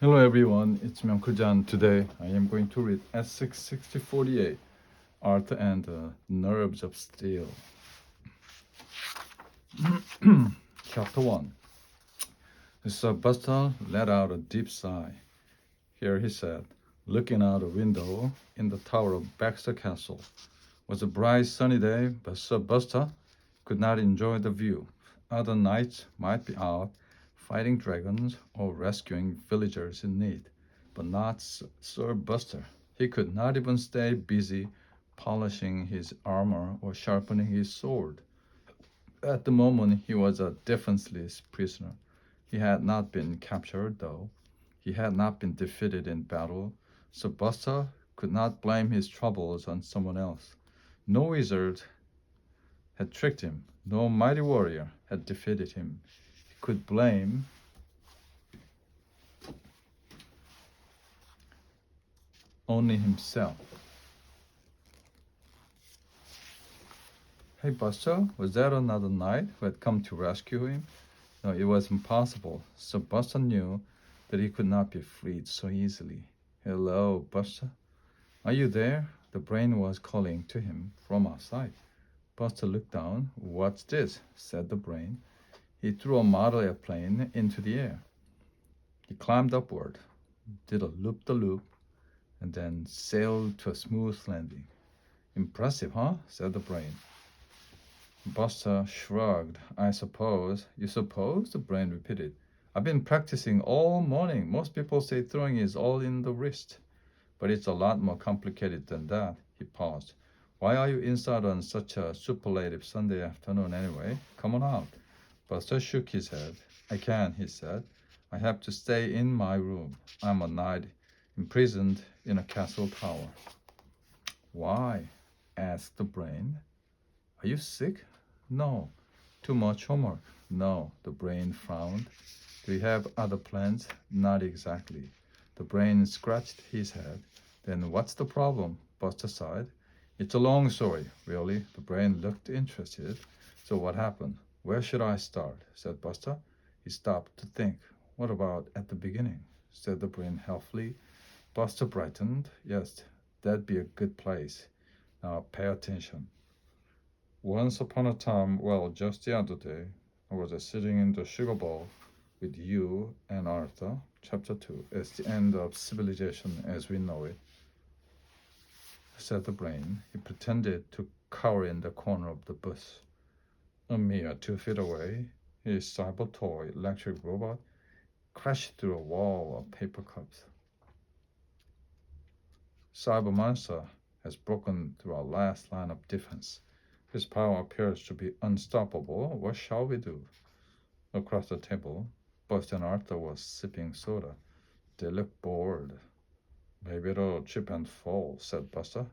Hello everyone, it's Myung-Jan. Today I am going to read S66048, Art and the Nerves of Steel. Chapter 1. Sir Buster let out a deep sigh. Here he sat, looking out a window in the tower of Baxter Castle. It was a bright sunny day, but Sir Buster could not enjoy the view. Other knights might be out fighting dragons or rescuing villagers in need, but not Sir Buster. He could not even stay busy polishing his armor or sharpening his sword. At the moment, he was a defenseless prisoner. He had not been captured, though. He had not been defeated in battle, so Buster could not blame his troubles on someone else. No wizard had tricked him. No mighty warrior had defeated him. He could blame only himself. Hey Buster, was that another knight who had come to rescue him? No, it was impossible. So Buster knew that he could not be freed so easily. Hello, Buster. Are you there? The brain was calling to him from outside. Buster looked down. What's this? Said the brain. He threw a model airplane into the air. He climbed upward, did a loop-the-loop, and then sailed to a smooth landing. Impressive, huh? Said the brain. Buster shrugged. I suppose. You suppose? The brain repeated. I've been practicing all morning. Most people say throwing is all in the wrist. But it's a lot more complicated than that. He paused. Why are you inside on such a superlative Sunday afternoon anyway? Come on out. Buster shook his head. I can't, he said. I have to stay in my room. I'm a knight imprisoned in a castle tower. Why? Asked the brain. Are you sick? No. Too much homework? No. The brain frowned. Do you have other plans? Not exactly. The brain scratched his head. Then what's the problem? Buster sighed. It's a long story, really. The brain looked interested. So what happened? Where should I start? Said Buster. He stopped to think. What about at the beginning? Said the brain helpfully. Buster brightened. Yes, that'd be a good place. Now pay attention. Once upon a time, well, just the other day, I was sitting in the sugar bowl with you and Arthur. Chapter 2 is the end of civilization as we know it, said the brain. He pretended to cower in the corner of the booth. A mere 2 feet away, his cyber toy electric robot crashed through a wall of paper cups. Cyber Monster has broken through our last line of defense. His power appears to be unstoppable. What shall we do? Across the table, Buster and Arthur was sipping soda. They looked bored. Maybe it'll trip and fall, said Buster.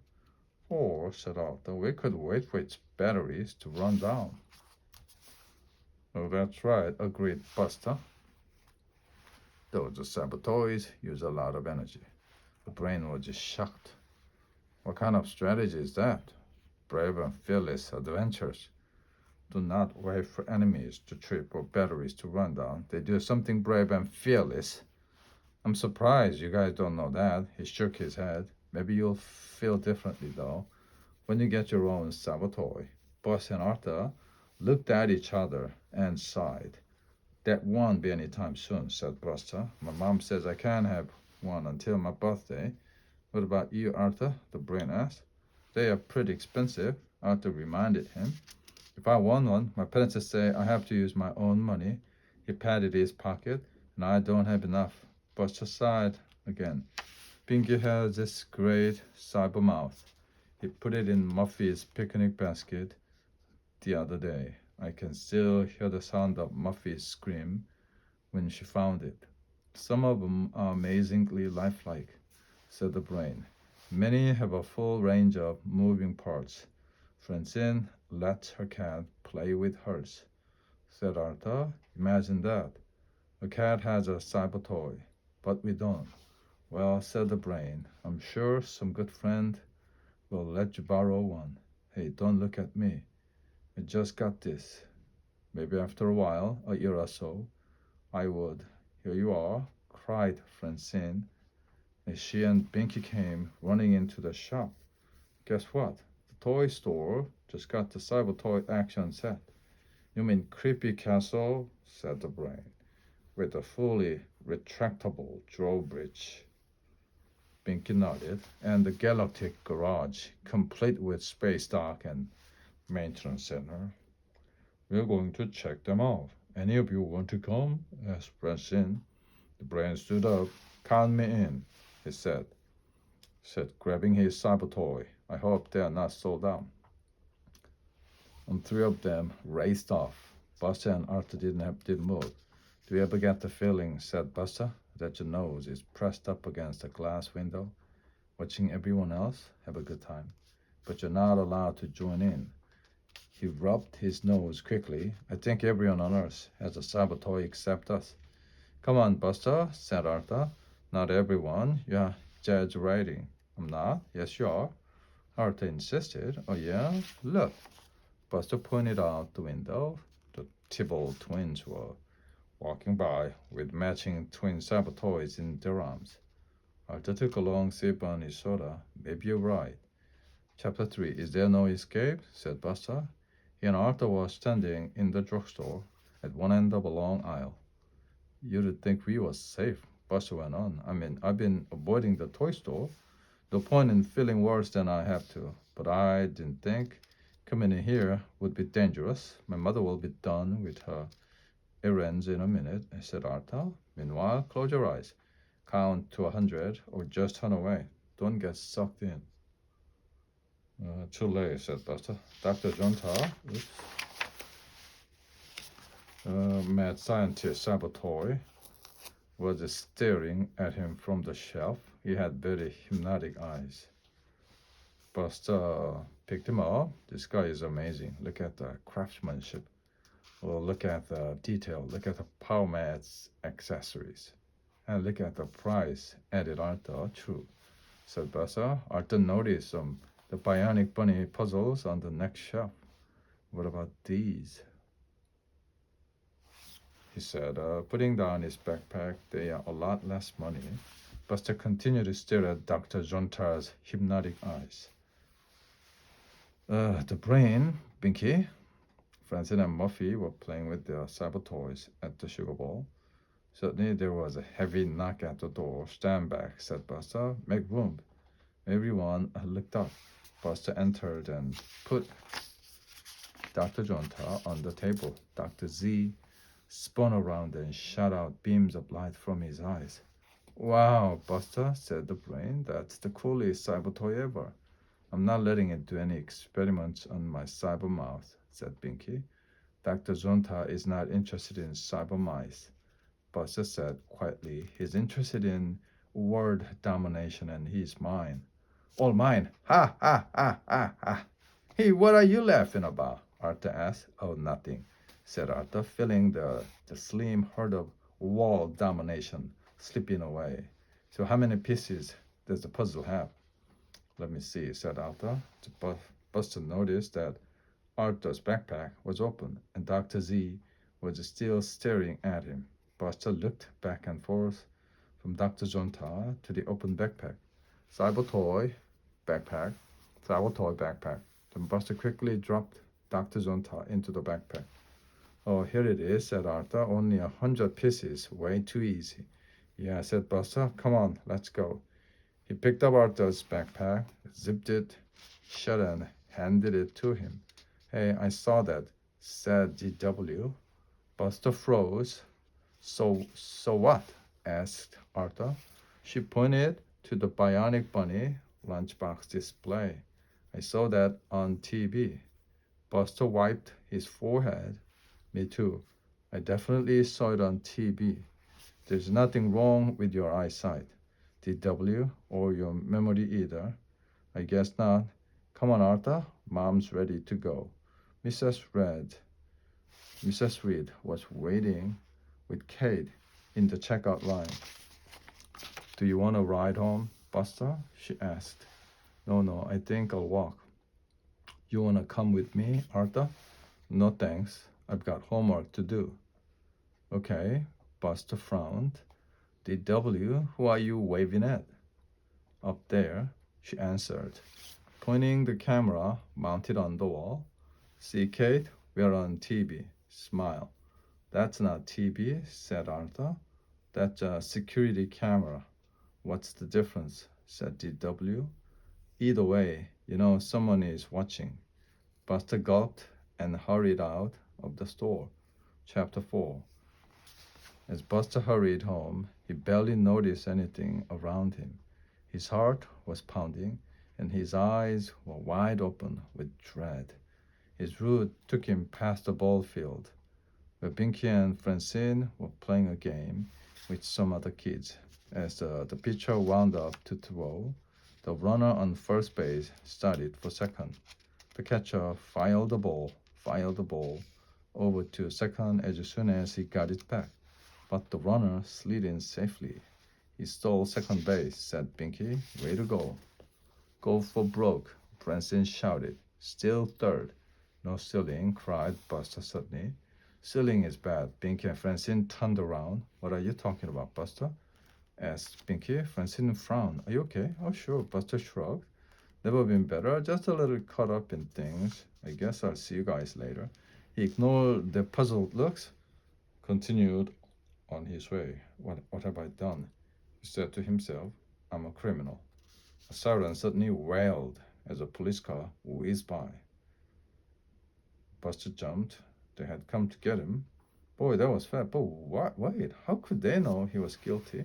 Or, said Arthur, we could wait for its batteries to run down. Oh, that's right, agreed Buster. Those saboteurs use a lot of energy. The brain was just shocked. What kind of strategy is that? Brave and fearless adventures do not wait for enemies to trip or batteries to run down. They do something brave and fearless. I'm surprised you guys don't know that. He shook his head. Maybe you'll feel differently though when you get your own saboteur. Buzz and Arthur looked at each other and sighed. That won't be any time soon, said Buster. My mom says I can't have one until my birthday. What about you, Arthur? The brain asked. They are pretty expensive, Arthur reminded him. If I want one, my parents say I have to use my own money. He patted his pocket, and I don't have enough. Buster sighed again. Pinky has this great cyber mouth. He put it in Muffy's picnic basket the other day. I can still hear the sound of Muffy's scream when she found it. Some of them are amazingly lifelike, said the brain. Many have a full range of moving parts. Francine lets her cat play with hers, said Arthur. Imagine that. A cat has a cyber toy, but we don't. Well, said the brain, I'm sure some good friend will let you borrow one. Hey, don't look at me. I just got this. Maybe after a while, a year or so, I would. Here you are, cried Francine as she and Binky came running into the shop. Guess what? The toy store just got the cyber toy action set. You mean Creepy Castle? Said the brain, with a fully retractable drawbridge. Binky nodded, and the Galactic Garage, complete with space dock and maintenance center. We're going to check them out. Any of you want to come? Asked Francine. The brain stood up. Count me in, he said, grabbing his cyber toy. I hope they are not sold out. And three of them raced off. Buster and Arthur didn't move. Do you ever get the feeling, said Buster, that your nose is pressed up against a glass window, watching everyone else have a good time, but you're not allowed to join in? He rubbed his nose quickly. I think everyone on Earth has a cyber toy except us. Come on, Buster, said Arthur. Not everyone. You're exaggerating. I'm not. Yes, you are. Arthur insisted. Oh, yeah? Look. Buster pointed out the window. The Tybalt twins were walking by with matching twin cyber toys in their arms. Arthur took a long sip on his soda. Maybe you're right. Chapter 3. Is there no escape? Said Buster. He and Arthur were standing in the drugstore at one end of a long aisle. You'd think we were safe, Buster went on. I mean, I've been avoiding the toy store. No point in feeling worse than I have to. But I didn't think coming in here would be dangerous. My mother will be done with her errands in a minute, said Arthur. Meanwhile, close your eyes. Count to 100 or just turn away. Don't get sucked in. Too late, said Buster. Dr. Jonta, mad scientist Saboteur, was staring at him from the shelf. He had very hypnotic eyes. Buster picked him up. This guy is amazing. Look at the craftsmanship. Well, look at the detail. Look at the Power Mad's accessories. And look at the price, added Arthur. True, said Buster. Arthur noticed the bionic bunny puzzles on the next shelf. What about these? He said, putting down his backpack. They are a lot less money. Buster continued to stare at Dr. Jontar's hypnotic eyes. The brain, Binky, Francine and Muffy were playing with their cyber toys at the sugar bowl. Suddenly there was a heavy knock at the door. Stand back, said Buster. Make room. Everyone looked up. Buster entered and put Dr. Jonta on the table. Dr. Z spun around and shot out beams of light from his eyes. Wow, Buster, said the brain. That's the coolest cyber toy ever. I'm not letting it do any experiments on my cyber mouth, said Binky. Dr. Jonta is not interested in cyber mice. Buster said quietly. He's interested in world domination and he's mine. All mine. Ha, ha, ha, ha, ha. Hey, what are you laughing about? Arthur asked. Oh, nothing, said Arthur, feeling the slim herd of world domination slipping away. So how many pieces does the puzzle have? Let me see, said Arthur. Buster noticed that Arthur's backpack was open and Dr. Z was still staring at him. Buster looked back and forth from Dr. Jonta to the open backpack. Cyber toy backpack. Then Buster quickly dropped Dr. Jonta into the backpack. Oh, here it is, said Arthur. Only 100 pieces. Way too easy. Yeah, said Buster. Come on, let's go. He picked up Arthur's backpack, zipped it shut and handed it to him. Hey, I saw that, said GW. Buster froze. So what? Asked Arthur. She pointed to the bionic bunny lunchbox display. I saw that on TV. Buster wiped his forehead. Me too. I definitely saw it on TV. There's nothing wrong with your eyesight, DW, or your memory either. I guess not. Come on, Arthur. Mom's ready to go. Mrs. Reed was waiting with Kate in the checkout line. Do you want a ride home, Buster? She asked. No, I think I'll walk. You want to come with me, Arthur? No, thanks. I've got homework to do. Okay, Buster frowned. DW, who are you waving at? Up there, she answered, pointing the camera mounted on the wall. See, Kate, we're on TV. Smile. That's not TV, said Arthur. That's a security camera. What's the difference? Said DW. Either way, you know someone is watching. Buster gulped and hurried out of the store. Chapter 4. As Buster hurried home, he barely noticed anything around him. His heart was pounding, and his eyes were wide open with dread. His route took him past the ball field, where Binky and Francine were playing a game with some other kids. As the pitcher wound up to throw, the runner on first base started for second. The catcher fired the ball over to second as soon as he got it back, but the runner slid in safely. He stole second base, said Binky. Way to go. Go for broke, Francine shouted. Steal third. No stealing, cried Buster suddenly. Stealing is bad. Binky and Francine turned around. What are you talking about, Buster? Asked Binky. Francine frowned. Are you okay? Oh, sure, Buster shrugged. Never been better, just a little caught up in things. I guess I'll see you guys later. He ignored the puzzled looks, continued on his way. What have I done? He said to himself. I'm a criminal. A siren suddenly wailed as a police car whizzed by. Buster jumped. They had come to get him. Boy, that was fast. But wait, how could they know he was guilty?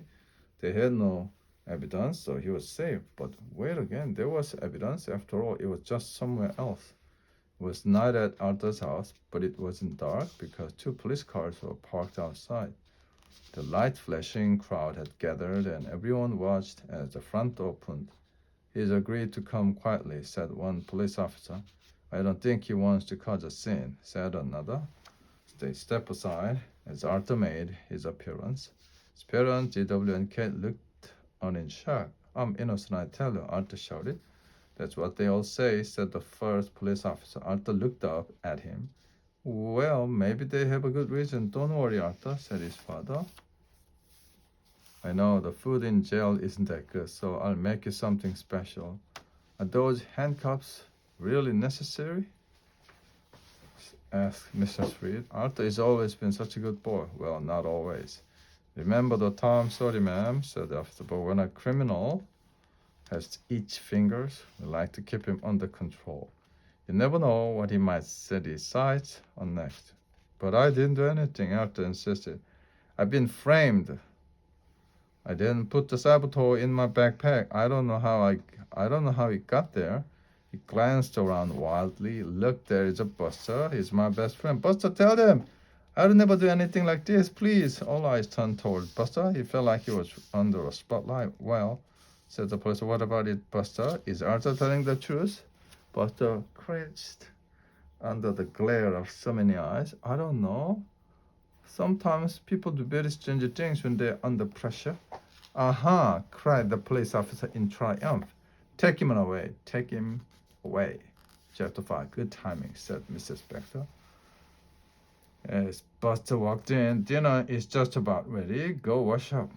They had no evidence, so he was safe. But wait again, there was evidence. After all, it was just somewhere else. It was not at Arthur's house, but it wasn't dark because two police cars were parked outside. The light flashing crowd had gathered, and everyone watched as the front opened. He's agreed to come quietly, said one police officer. I don't think he wants to cause a scene, said another. They stepped aside as Arthur made his appearance. His parents, DW and Kate, looked on in shock. I'm innocent, I tell you, Arthur shouted. That's what they all say, said the first police officer. Arthur looked up at him. Well, maybe they have a good reason. Don't worry, Arthur, said his father. I know the food in jail isn't that good, so I'll make you something special. Are those handcuffs really necessary? Asked Mrs. Reed. Arthur has always been such a good boy. Well, not always. Remember the time? Sorry, ma'am, said the officer. But when a criminal has itchy fingers, we like to keep him under control. You never know what he might set his sights on next. But I didn't do anything, Arthur insisted. I've been framed. I didn't put the saboteur in my backpack. I don't know how it got there. He glanced around wildly. Look, there is a Buster. He's my best friend. Buster, tell them. I would never do anything like this, please. All eyes turned toward Buster. He felt like he was under a spotlight. Well, said the police, what about it, Buster? Is Arthur telling the truth? Buster cringed under the glare of so many eyes. I don't know. Sometimes people do very strange things when they're under pressure. Aha, cried the police officer in triumph. Take him away. Take him away. Chapter 5. Good timing, said Mrs. Spector. As Buster walked in, dinner is just about ready. Go wash up.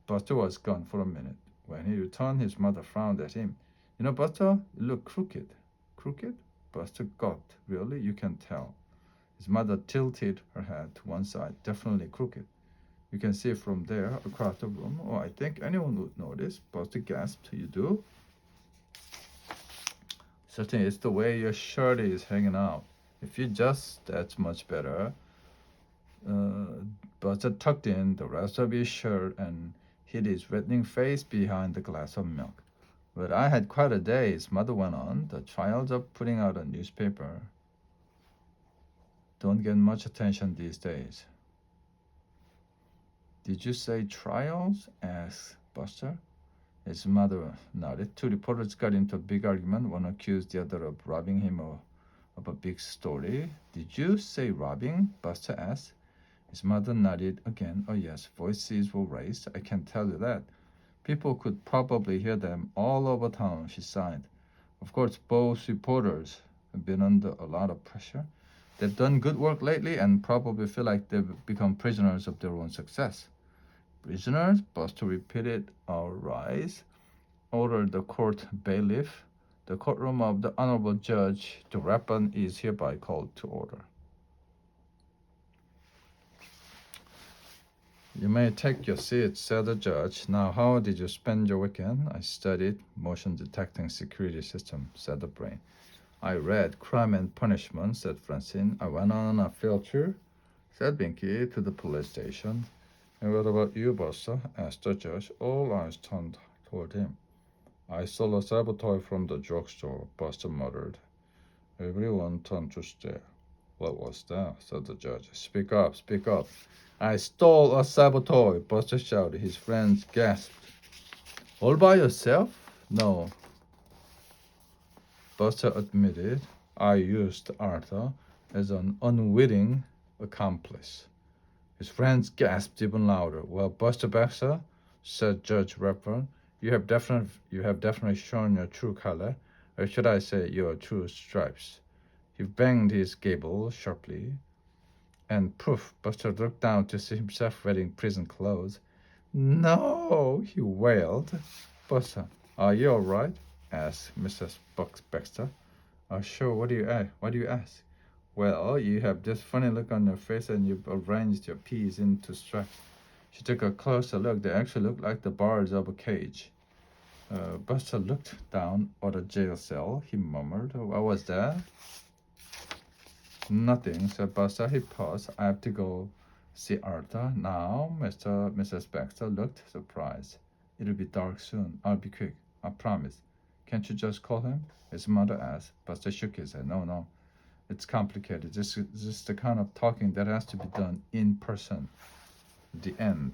Buster was gone for a minute. When he returned, his mother frowned at him. You know, Buster, you look crooked. Crooked? Buster gulped. Really? You can tell. His mother tilted her head to one side. Definitely crooked. You can see from there across the room. Oh, I think anyone would notice. Buster gasped. You do? Certainly, it's the way your shirt is hanging out. If you just, that's much better. Buster tucked in the rest of his shirt and hid his reddening face behind the glass of milk. But I had quite a day, his mother went on. The trials of putting out a newspaper don't get much attention these days. Did you say trials? Asked Buster. His mother nodded. Two reporters got into a big argument. One accused the other of robbing him of a big story. Did you say robbing? Buster asked. His mother nodded again. Oh yes, voices were raised. I can tell you that. People could probably hear them all over town, she sighed. Of course, both reporters have been under a lot of pressure. They've done good work lately and probably feel like they've become prisoners of their own success. Prisoners, Buster repeated. All rise. Ordered the court bailiff. The courtroom of the Honorable Judge Durapan is hereby called to order. You may take your seat, said the judge. Now, how did you spend your weekend? I studied motion detecting security system, said the brain. I read Crime and Punishment, said Francine. I went on a field tour, said Binky, to the police station. And what about you, Buster? Asked the judge. All eyes turned toward him. I stole a saboteur from the drugstore, Buster muttered. Everyone turned to stare. What was that? Said the judge. Speak up, speak up. I stole a saboteur, Buster shouted. His friends gasped. All by yourself? No, Buster admitted. I used Arthur as an unwitting accomplice. His friends gasped even louder. Well, Buster Baxter, said Judge Redfern, you have definitely shown your true color, or should I say your true stripes. He banged his gavel sharply, and poof, Buster looked down to see himself wearing prison clothes. No, he wailed. Buster, are you all right? Asked Mrs. Baxter. Sure. What do you ask? Well, you have this funny look on your face and you've arranged your peas into stripes. She took a closer look. They actually looked like the bars of a cage. Buster looked down at a jail cell. He murmured, what was that? Nothing, said Buster. He paused. I have to go see Arthur now. Mrs. Baxter looked surprised. It'll be dark soon. I'll be quick. I promise. Can't you just call him? His mother asked. Buster shook his head. No. It's complicated. This is the kind of talking that has to be done in person. The end.